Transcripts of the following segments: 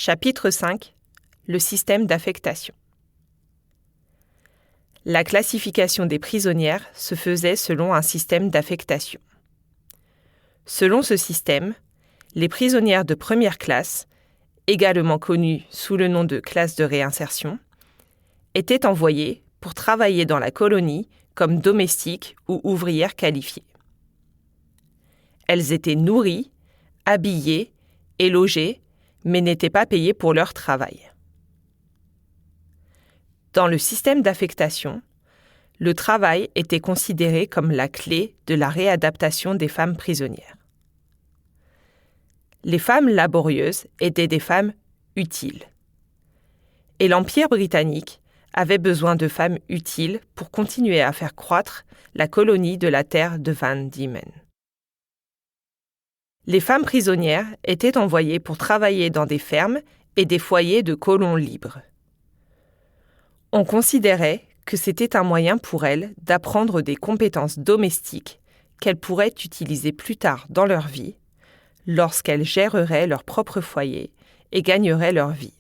Chapitre 5. Le système d'affectation. La classification des prisonnières se faisait selon un système d'affectation. Selon ce système, les prisonnières de première classe, également connues sous le nom de classe de réinsertion, étaient envoyées pour travailler dans la colonie comme domestiques ou ouvrières qualifiées. Elles étaient nourries, habillées et logées, mais n'étaient pas payées pour leur travail. Dans le système d'affectation, le travail était considéré comme la clé de la réadaptation des femmes prisonnières. Les femmes laborieuses étaient des femmes utiles. Et l'Empire britannique avait besoin de femmes utiles pour continuer à faire croître la colonie de la terre de Van Diemen. Les femmes prisonnières étaient envoyées pour travailler dans des fermes et des foyers de colons libres. On considérait que c'était un moyen pour elles d'apprendre des compétences domestiques qu'elles pourraient utiliser plus tard dans leur vie, lorsqu'elles géreraient leur propre foyer et gagneraient leur vie.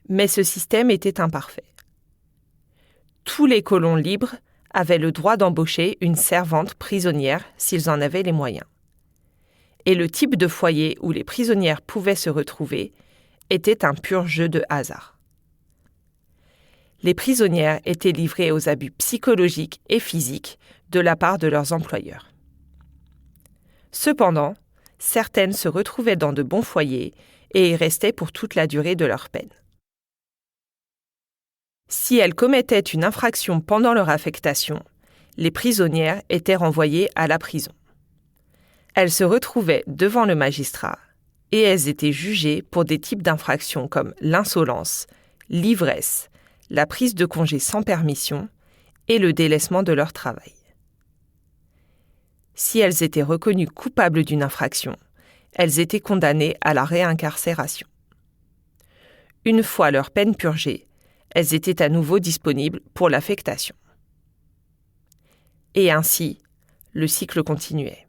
Mais ce système était imparfait. Tous les colons libres avaient le droit d'embaucher une servante prisonnière s'ils en avaient les moyens. Et le type de foyer où les prisonnières pouvaient se retrouver était un pur jeu de hasard. Les prisonnières étaient livrées aux abus psychologiques et physiques de la part de leurs employeurs. Cependant, certaines se retrouvaient dans de bons foyers et y restaient pour toute la durée de leur peine. Si elles commettaient une infraction pendant leur affectation, les prisonnières étaient renvoyées à la prison. Elles se retrouvaient devant le magistrat et elles étaient jugées pour des types d'infractions comme l'insolence, l'ivresse, la prise de congé sans permission et le délaissement de leur travail. Si elles étaient reconnues coupables d'une infraction, elles étaient condamnées à la réincarcération. Une fois leur peine purgée, elles étaient à nouveau disponibles pour l'affectation. Et ainsi, le cycle continuait.